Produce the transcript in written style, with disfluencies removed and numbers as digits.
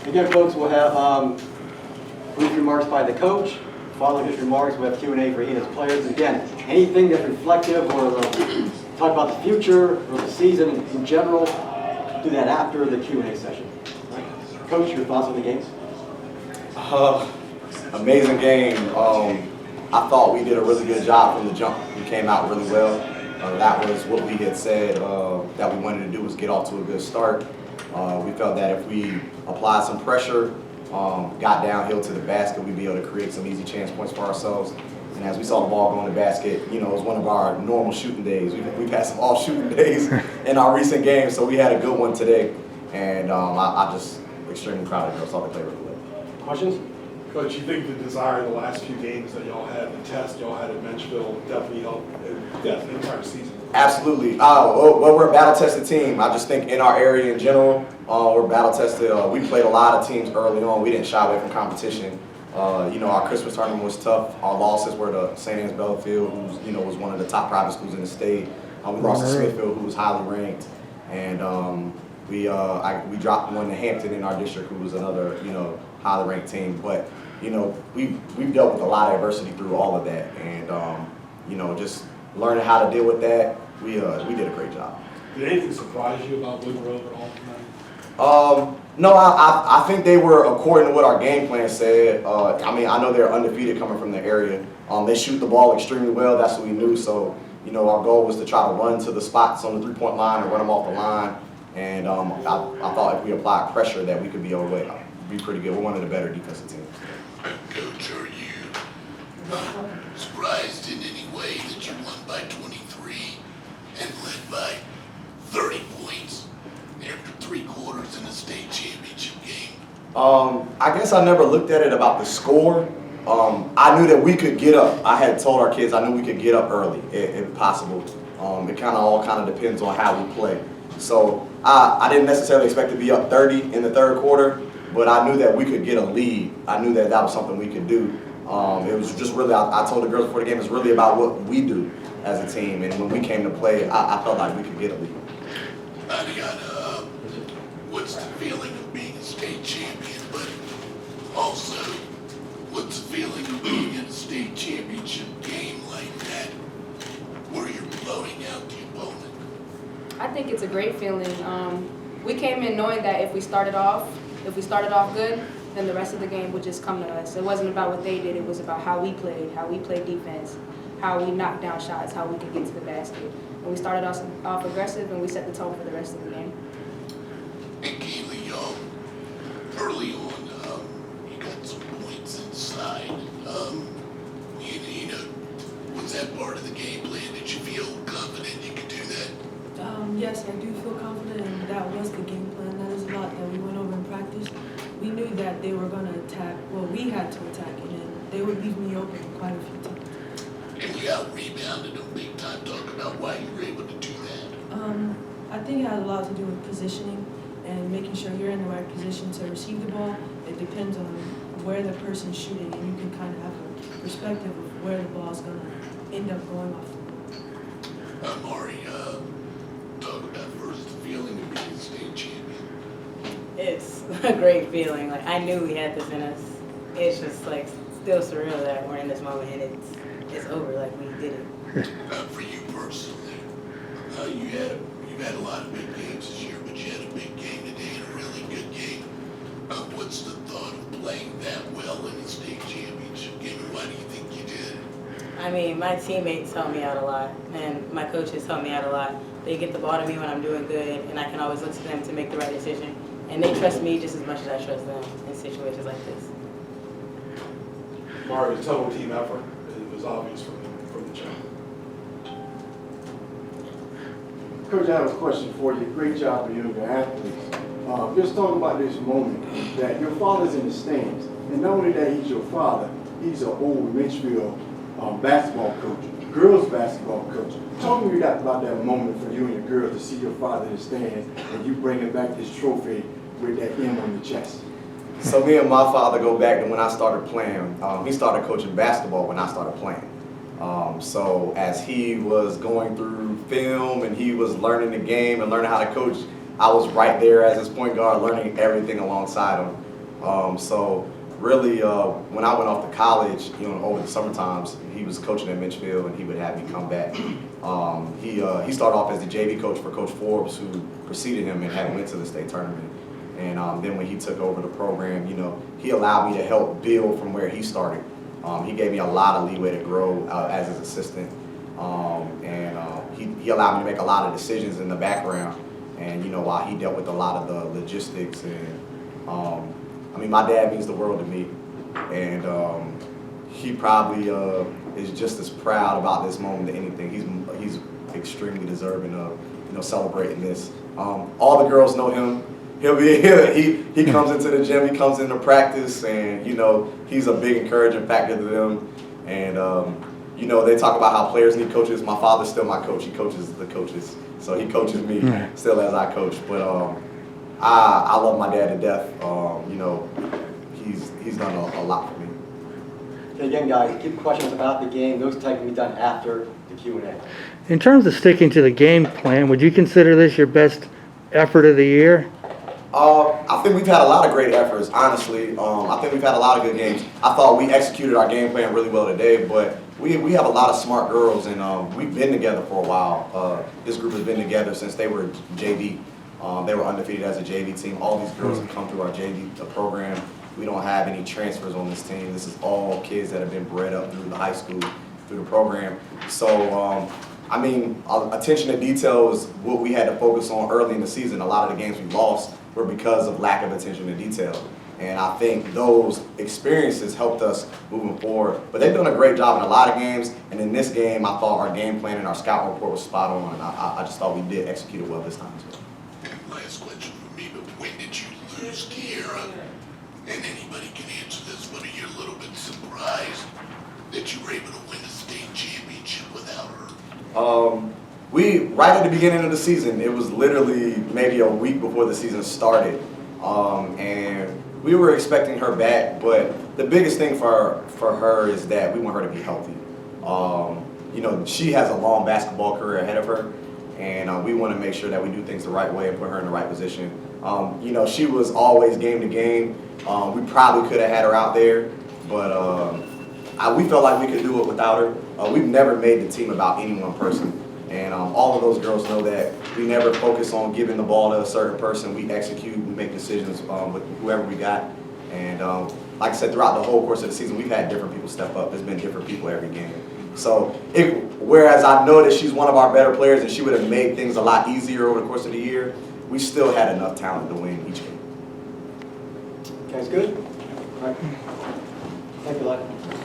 Again, folks, we'll have brief remarks by the coach. Following his remarks, we'll have Q&A for each of his players. Again, anything that's reflective or talk about the future or the season in general, do that after the Q&A session. Right. Coach, your thoughts on the game? Amazing game. I thought we did a really good job from the jump. We came out really well. That was what we had said that we wanted to do, was get off to a good start. We felt that if we applied some pressure, got downhill to the basket, we'd be able to create some easy chance points for ourselves. And as we saw the ball go in the basket, you know, it was one of our normal shooting days. We've had some all shooting days in our recent games, so we had a good one today. And I'm just extremely proud of the girls. Thought they played really well. Questions? Coach, you think the desire the last few games that y'all had, the test y'all had at Menchville, definitely helped the entire season? Absolutely. Well, we're a battle-tested team. I just think in our area in general, we're battle-tested. We played a lot of teams early on. We didn't shy away from competition. You know, our Christmas tournament was tough. Our losses were to St. Anne's Belfield, who's, you know, was one of the top private schools in the state. We lost to Smithfield, who was highly ranked, and we dropped one to Hampton in our district, who was another, you know, highly ranked team. But you know, we've dealt with a lot of adversity through all of that, and you know, just learning how to deal with that, we did a great job. Did anything surprise you about Woodgrove at all tonight? No, I think they were according to what our game plan said. I mean, I know they're undefeated coming from the area. They shoot the ball extremely well. That's what we knew. So, you know, our goal was to try to run to the spots on the three-point line and run them off the line. And I thought if we applied pressure that we could be pretty good. We're one of the better defensive teams. Coach, are you surprised in any way that you won by 23 and led by 30 points after 3 quarters in a state championship game? I guess I never looked at it about the score. I knew that we could get up. I had told our kids I knew we could get up early if possible. It kind of depends on how we play. So I didn't necessarily expect to be up 30 in the third quarter, but I knew that we could get a lead. I knew that that was something we could do. It was just really, I told the girls before the game, it's really about what we do as a team. And when we came to play, I felt like we could get a lead. Atiana, what's the feeling of being a state champion, but also what's the feeling of being in a state championship game like that where you're blowing out the opponent? I think it's a great feeling. We came in knowing that if we started off good, then the rest of the game would just come to us. It wasn't about what they did, it was about how we played defense, how we knocked down shots, how we could get to the basket. And we started off aggressive and we set the tone for the rest of the game. And Keylee, early on, you got some points inside. You know, was that part of the game plan? Did you feel confident you could do that? Yes, I do feel confident, and that was the game plan. That is a lot that we went over in practice. We knew that they were going to attack. Well, we had to attack it, and they would leave me open quite a few times. And you out-rebounded them big time. Talk about why you were able to do that. I think it had a lot to do with positioning and making sure you're in the right position to receive the ball. It depends on where the person's shooting, and you can kind of have a perspective of where the ball's going to end up going off. Amari, talk about first the feeling of being state champion. It's a great feeling. Like, I knew we had this in us. It's just like still surreal that we're in this moment and it's over. Like, we did it. For you personally, you've had a lot of big games this year, but you had a big game today and a really good game. What's the thought of playing that well in a state championship game, and why do you think you did? I mean, my teammates help me out a lot, and my coaches help me out a lot. They get the ball to me when I'm doing good, and I can always look to them to make the right decision. And they trust me just as much as I trust them in situations like this. Amari, it was a total team effort. It was obvious from the jump. Coach, I have a question for you. Great job for you and your athletes. Just talk about this moment that your father's in the stands, and not only that he's your father, he's an old Menchville basketball coach, girls basketball coach. Talk to me about that moment for you and your girls to see your father in the stands and you bringing back this trophy with that M on your chest. So me and my father go back to when I started playing. He started coaching basketball when I started playing. So as he was going through film and he was learning the game and learning how to coach, I was right there as his point guard learning everything alongside him. So really, when I went off to college, over the summer times, he was coaching at Menchville, and he would have me come back. He started off as the JV coach for Coach Forbes, who preceded him and had went to the state tournament. And then when he took over the program, he allowed me to help build from where he started. He gave me a lot of leeway to grow as his assistant. He allowed me to make a lot of decisions in the background. And while he dealt with a lot of the logistics and my dad means the world to me, and he probably is just as proud about this moment as anything. He's extremely deserving of celebrating this. All the girls know him. He comes into the gym, he comes into practice, and he's a big encouraging factor to them. And they talk about how players need coaches. My father's still my coach. He coaches the coaches, so he coaches me still as I coach. But I love my dad to death. He's done a lot for me. Okay, again, guys, keep questions about the game. Those type can be done after the Q&A. In terms of sticking to the game plan, would you consider this your best effort of the year? I think we've had a lot of great efforts, honestly. I think we've had a lot of good games. I thought we executed our game plan really well today, but we have a lot of smart girls, and we've been together for a while. This group has been together since they were JV. They were undefeated as a JV team. All these girls have come through our JV program. We don't have any transfers on this team. This is all kids that have been bred up through the high school, through the program. So, attention to detail is what we had to focus on early in the season. A lot of the games we lost were because of lack of attention to detail. And I think those experiences helped us moving forward. But they've done a great job in a lot of games. And in this game, I thought our game plan and our scout report was spot on. And I just thought we did execute it well this time. Last question for me, but when did you lose Kiera? And anybody can answer this, but are you a little bit surprised that you were able to win a state championship without her? Right at the beginning of the season, it was literally maybe a week before the season started. And we were expecting her back, but the biggest thing for her is that we want her to be healthy. She has a long basketball career ahead of her, and we want to make sure that we do things the right way and put her in the right position. She was always game to game. We probably could have had her out there, but we felt like we could do it without her. We've never made the team about any one person. And all of those girls know that we never focus on giving the ball to a certain person. We execute, we make decisions with whoever we got. And like I said, throughout the whole course of the season, we've had different people step up. There's been different people every game. So whereas I know that she's one of our better players and she would have made things a lot easier over the course of the year, we still had enough talent to win each game. Okay, it's good? All right. Thank you, Lud.